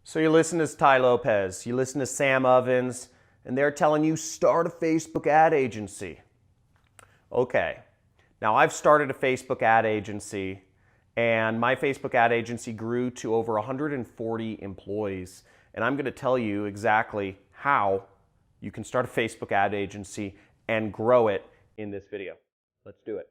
So you listen to Ty Lopez, you listen to Sam Ovens, and they're telling you start a Facebook ad agency. Okay, now I've started a Facebook ad agency, and my Facebook ad agency grew to over 140 employees. And I'm going to tell you exactly how you can start a Facebook ad agency and grow it in this video. Let's do it.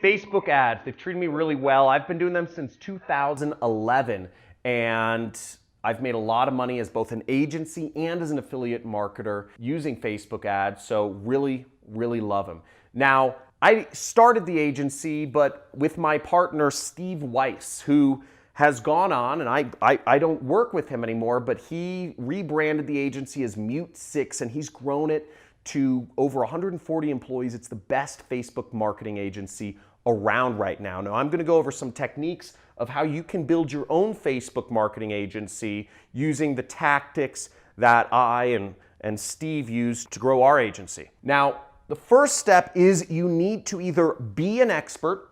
Facebook ads, they've treated me really well. I've been doing them since 2011, and I've made a lot of money as both an agency and as an affiliate marketer using Facebook ads, so really love them. Now, I started the agency, but with my partner, Steve Weiss, who has gone on, and I don't work with him anymore, but he rebranded the agency as Mute 6, and he's grown it to over 140 employees. It's the best Facebook marketing agency around right now. Now, I'm going to go over some techniques of how you can build your own Facebook marketing agency using the tactics that I and Steve used to grow our agency. Now, the first step is you need to either be an expert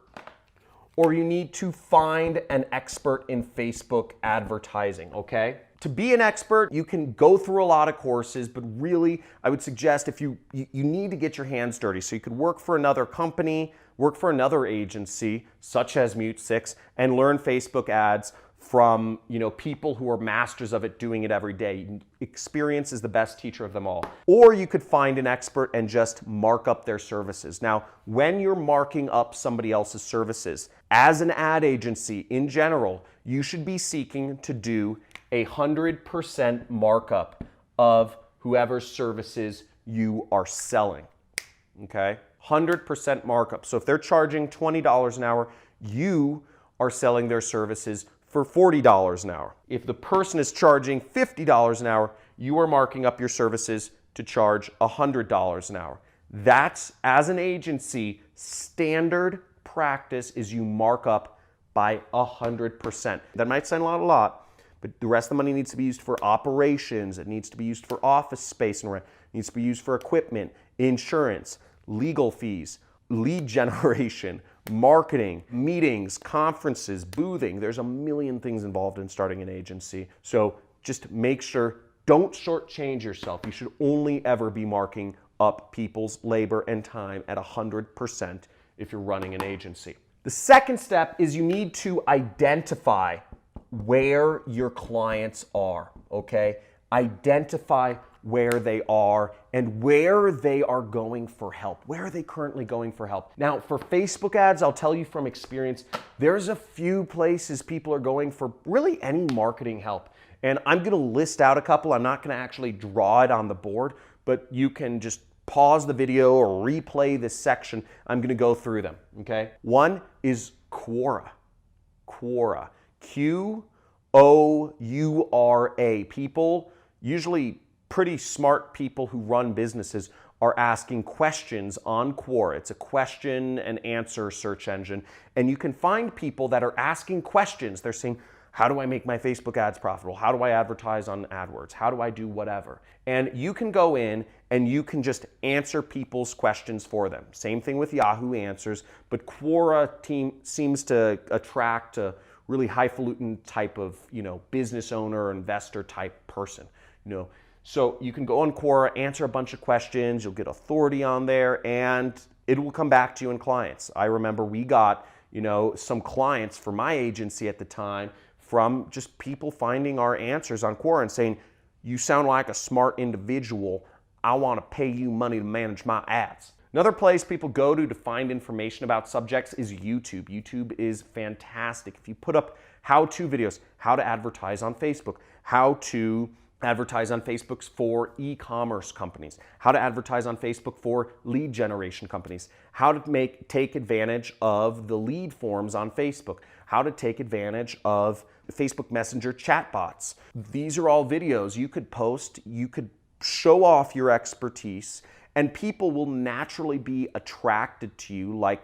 or you need to find an expert in Facebook advertising, okay? To be an expert, you can go through a lot of courses, but really, I would suggest if you need to get your hands dirty. So you could work for another company, work for another agency, such as Mute 6, and learn Facebook ads from people who are masters of it, doing it every day. Experience is the best teacher of them all. Or you could find an expert and just mark up their services. Now, when you're marking up somebody else's services, as an ad agency in general, you should be seeking to do 100% markup of whoever's services you are selling, okay? 100% markup. So if they're charging $20 an hour, you are selling their services for $40 an hour. If the person is charging $50 an hour, you are marking up your services to charge $100 an hour. That's, as an agency, standard practice is you mark up by 100%. That might sound a lot, but the rest of the money needs to be used for operations. It needs to be used for office space and rent. It needs to be used for equipment, insurance, legal fees, lead generation, marketing, meetings, conferences, boothing. There's a million things involved in starting an agency. So just make sure, don't shortchange yourself. You should only ever be marking up people's labor and time at 100% if you're running an agency. The second step is you need to identify where your clients are, okay? Identify where they are and where they are going for help. Where are they currently going for help? Now, for Facebook ads, I'll tell you from experience, there's a few places people are going for really any marketing help. And I'm gonna list out a couple. I'm not gonna actually draw it on the board, but you can just pause the video or replay this section. I'm gonna go through them, okay? One is Quora. Quora. Q-O-U-R-A. People, usually pretty smart people who run businesses, are asking questions on Quora. It's a question and answer search engine. And you can find people that are asking questions. They're saying, how do I make my Facebook ads profitable? How do I advertise on AdWords? How do I do whatever? And you can go in and you can just answer people's questions for them. Same thing with Yahoo Answers, but Quora seems to attract a really highfalutin type of, business owner or investor type person, So you can go on Quora, answer a bunch of questions, you'll get authority on there, and it will come back to you in clients. I remember we got, some clients for my agency at the time from just people finding our answers on Quora and saying, you sound like a smart individual. I want to pay you money to manage my ads. Another place people go to find information about subjects is YouTube. YouTube is fantastic. If you put up how-to videos, how to advertise on Facebook, how to advertise on Facebook for e-commerce companies, how to advertise on Facebook for lead generation companies, how to take advantage of the lead forms on Facebook, how to take advantage of Facebook Messenger chatbots. These are all videos you could post, you could show off your expertise, and people will naturally be attracted to you like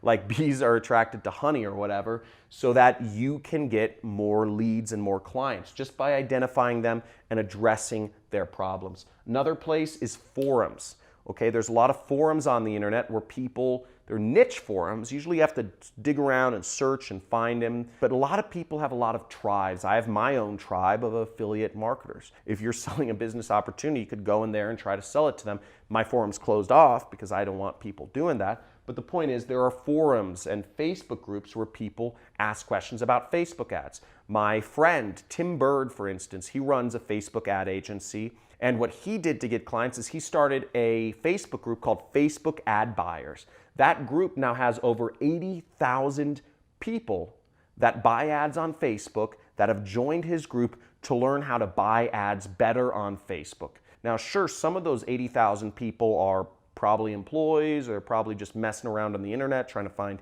like bees are attracted to honey or whatever, so that you can get more leads and more clients just by identifying them and addressing their problems. Another place is forums. Okay, there's a lot of forums on the internet where people, they're niche forums. Usually you have to dig around and search and find them. But a lot of people have a lot of tribes. I have my own tribe of affiliate marketers. If you're selling a business opportunity, you could go in there and try to sell it to them. My forum's closed off because I don't want people doing that. But the point is, there are forums and Facebook groups where people ask questions about Facebook ads. My friend, Tim Bird, for instance, he runs a Facebook ad agency. And what he did to get clients is he started a Facebook group called Facebook Ad Buyers. That group now has over 80,000 people that buy ads on Facebook that have joined his group to learn how to buy ads better on Facebook. Now, sure, some of those 80,000 people are probably employees or probably just messing around on the internet trying to find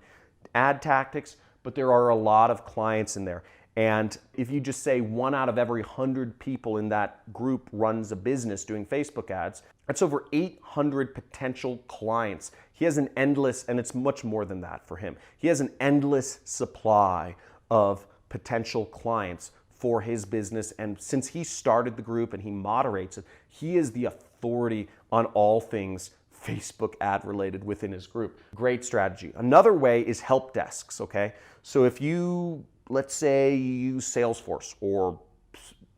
ad tactics, but there are a lot of clients in there. And if you just say 1 out of every 100 people in that group runs a business doing Facebook ads, that's over 800 potential clients. He has an endless, and it's much more than that for him. He has an endless supply of potential clients for his business. And since he started the group and he moderates it, he is the authority on all things Facebook ad related within his group. Great strategy. Another way is help desks, okay? So if you, let's say you use Salesforce or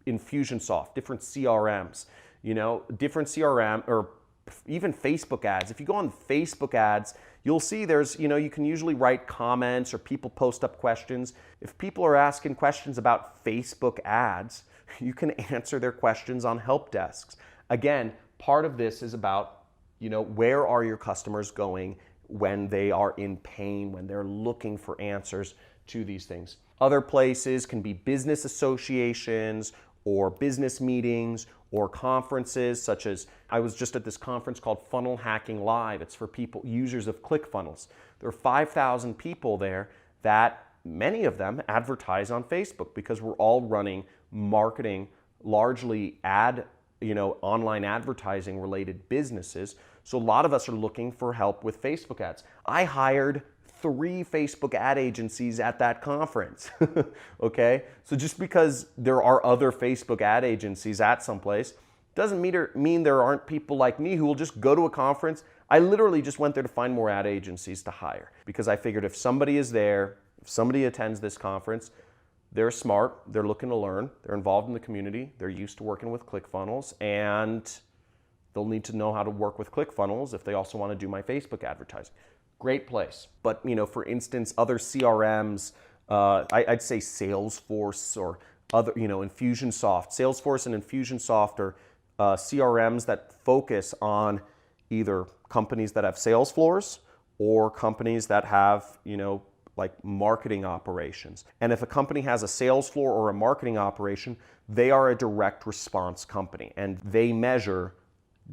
Infusionsoft, different CRMs, different CRM or even Facebook ads. If you go on Facebook ads, you'll see there's, you can usually write comments or people post up questions. If people are asking questions about Facebook ads, you can answer their questions on help desks. Again, part of this is about, where are your customers going when they are in pain, when they're looking for answers to these things. Other places can be business associations or business meetings or conferences, such as I was just at this conference called Funnel Hacking Live. It's for people, users of ClickFunnels. There are 5,000 people there that many of them advertise on Facebook because we're all running marketing, largely online advertising related businesses. So a lot of us are looking for help with Facebook ads. I hired 3 Facebook ad agencies at that conference, okay? So just because there are other Facebook ad agencies at some place doesn't mean there aren't people like me who will just go to a conference. I literally just went there to find more ad agencies to hire because I figured if somebody is there, if somebody attends this conference, they're smart, they're looking to learn, they're involved in the community, they're used to working with ClickFunnels, and they'll need to know how to work with ClickFunnels if they also want to do my Facebook advertising. Great place. But, for instance, other CRMs, I'd say Salesforce or other, Infusionsoft. Salesforce and Infusionsoft are CRMs that focus on either companies that have sales floors or companies that have, like marketing operations. And if a company has a sales floor or a marketing operation, they are a direct response company and they measure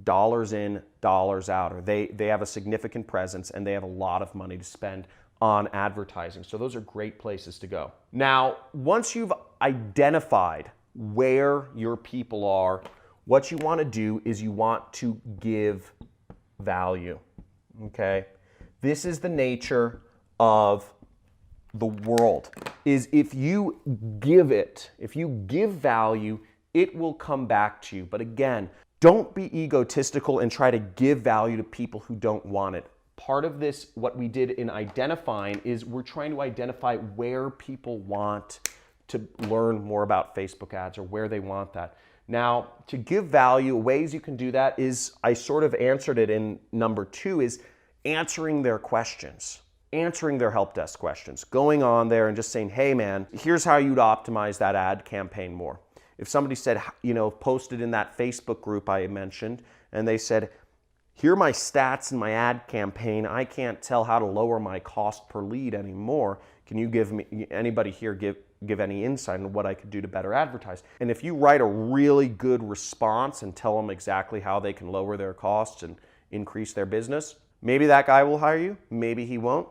dollars in, dollars out, or they have a significant presence and they have a lot of money to spend on advertising. So those are great places to go. Now, once you've identified where your people are, what you want to do is you want to give value, okay? This is the nature of the world, is if you give value, it will come back to you. But again, don't be egotistical and try to give value to people who don't want it. Part of this, what we did in identifying, is we're trying to identify where people want to learn more about Facebook ads or where they want that. Now, to give value, ways you can do that is, I sort of answered it in number 2, is answering their questions. Answering their help desk questions, going on there and just saying, hey man, here's how you'd optimize that ad campaign more. If somebody said, posted in that Facebook group I mentioned, and they said, here are my stats in my ad campaign, I can't tell how to lower my cost per lead anymore. Can you anybody here give any insight on what I could do to better advertise? And if you write a really good response and tell them exactly how they can lower their costs and increase their business, maybe that guy will hire you, maybe he won't.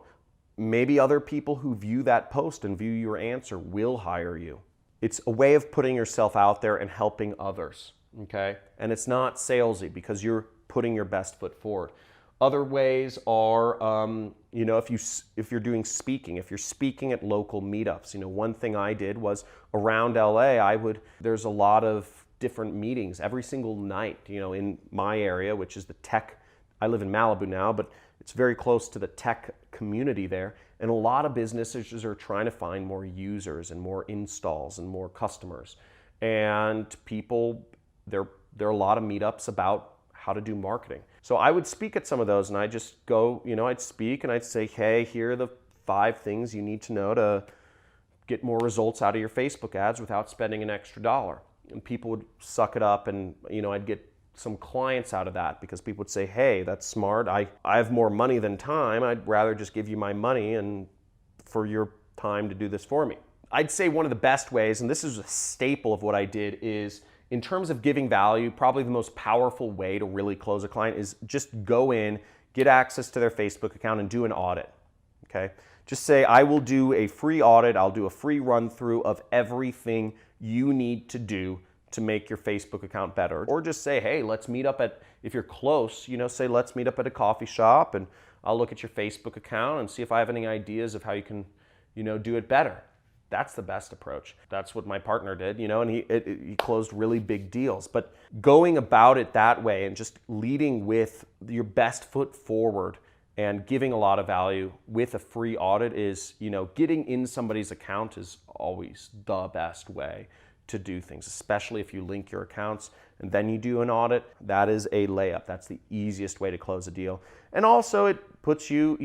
Maybe other people who view that post and view your answer will hire you. It's a way of putting yourself out there and helping others, okay? And it's not salesy because you're putting your best foot forward. Other ways are, if you're doing speaking, if you're speaking at local meetups. One thing I did was around LA, there's a lot of different meetings every single night, in my area, which is the tech I live in Malibu now, but it's very close to the tech community there. And a lot of businesses are trying to find more users and more installs and more customers. And people, there are a lot of meetups about how to do marketing. So I would speak at some of those, and I just go, I'd speak and I'd say, hey, here are the 5 things you need to know to get more results out of your Facebook ads without spending an extra dollar. And people would suck it up, and I'd get some clients out of that because people would say, hey, that's smart. I have more money than time. I'd rather just give you my money and for your time to do this for me. I'd say one of the best ways, and this is a staple of what I did, is in terms of giving value, probably the most powerful way to really close a client is just go in, get access to their Facebook account and do an audit, okay? Just say, I will do a free audit. I'll do a free run through of everything you need to do to make your Facebook account better. Or just say, hey, let's meet up at, if you're close, say, let's meet up at a coffee shop and I'll look at your Facebook account and see if I have any ideas of how you can, do it better. That's the best approach. That's what my partner did, and he closed really big deals. But going about it that way and just leading with your best foot forward and giving a lot of value with a free audit is, getting in somebody's account is always the best way to do things, especially if you link your accounts and then you do an audit. That is a layup. That's the easiest way to close a deal. And also it puts you,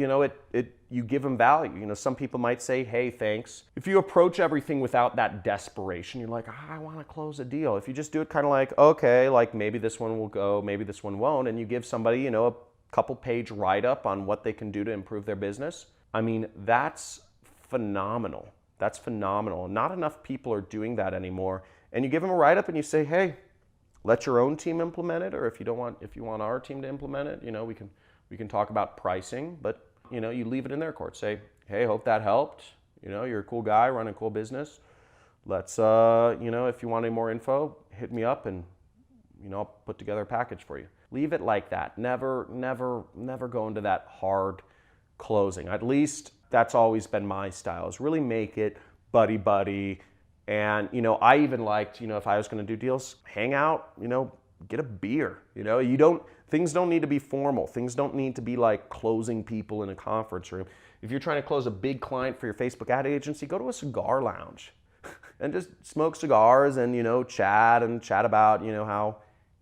you give them value. Some people might say, hey, thanks. If you approach everything without that desperation, you're like, I want to close a deal. If you just do it kind of like, okay, like maybe this one will go, maybe this one won't, and you give somebody, a couple page write-up on what they can do to improve their business, I mean, that's phenomenal. That's phenomenal. Not enough people are doing that anymore. And you give them a write-up and you say, hey, let your own team implement it, or if you want our team to implement it, we can talk about pricing, but you leave it in their court. Say, hey, hope that helped. You're a cool guy running a cool business. Let's if you want any more info, hit me up and I'll put together a package for you. Leave it like that. Never go into that hard closing. At least that's always been my style, is really make it buddy. And, I even liked, if I was going to do deals, hang out, get a beer. Things don't need to be formal. Things don't need to be like closing people in a conference room. If you're trying to close a big client for your Facebook ad agency, go to a cigar lounge and just smoke cigars and, chat about, how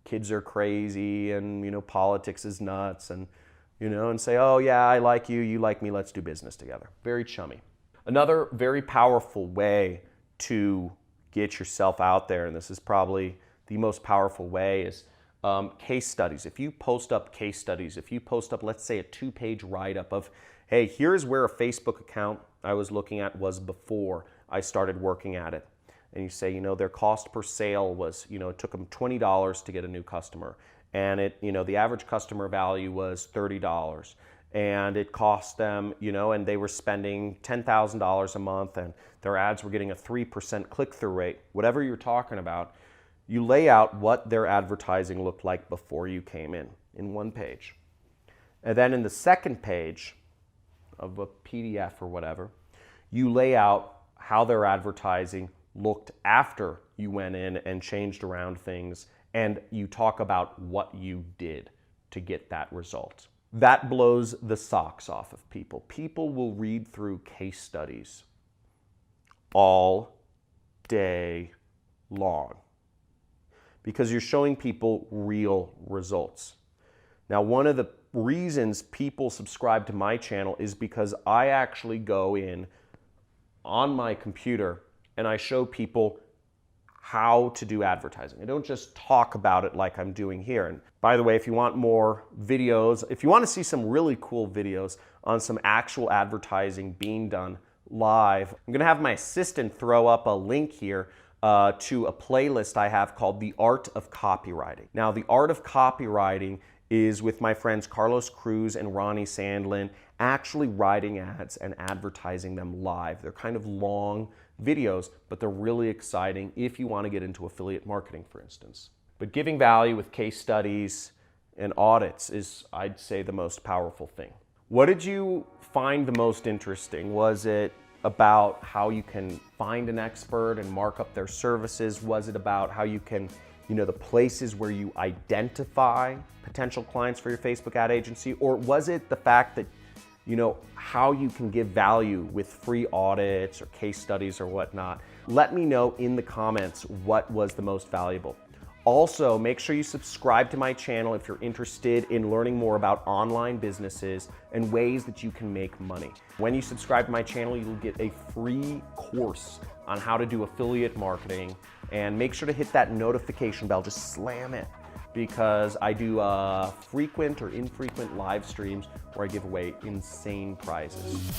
kids are crazy and, politics is nuts and, and say, oh yeah, I like you, you like me, let's do business together. Very chummy. Another very powerful way to get yourself out there, and this is probably the most powerful way, is case studies. If you post up case studies, if you post up, let's say, a 2-page write-up of, hey, here's where a Facebook account I was looking at was before I started working at it. And you say, their cost per sale was, it took them $20 to get a new customer. And the average customer value was $30. And it cost them, and they were spending $10,000 a month and their ads were getting a 3% click-through rate. Whatever you're talking about, you lay out what their advertising looked like before you came in one page. And then in the second page of a PDF or whatever, you lay out how their advertising looked after you went in and changed around things, and you talk about what you did to get that result. That blows the socks off of people. People will read through case studies all day long because you're showing people real results. Now, one of the reasons people subscribe to my channel is because I actually go in on my computer and I show people how to do advertising. I don't just talk about it like I'm doing here. And by the way, if you want more videos, if you want to see some really cool videos on some actual advertising being done live, I'm going to have my assistant throw up a link here to a playlist I have called The Art of Copywriting. Now, The Art of Copywriting is with my friends Carlos Cruz and Ronnie Sandlin, actually writing ads and advertising them live. They're kind of long videos, but they're really exciting if you want to get into affiliate marketing, for instance. But giving value with case studies and audits is, I'd say, the most powerful thing. What did you find the most interesting? Was it about how you can find an expert and mark up their services? Was it about how you can the places where you identify potential clients for your Facebook ad agency? Or was it the fact that, how you can give value with free audits or case studies or whatnot? Let me know in the comments what was the most valuable. Also, make sure you subscribe to my channel if you're interested in learning more about online businesses and ways that you can make money. When you subscribe to my channel, you'll get a free course on how to do affiliate marketing, and make sure to hit that notification bell, just slam it, because I do frequent or infrequent live streams where I give away insane prizes.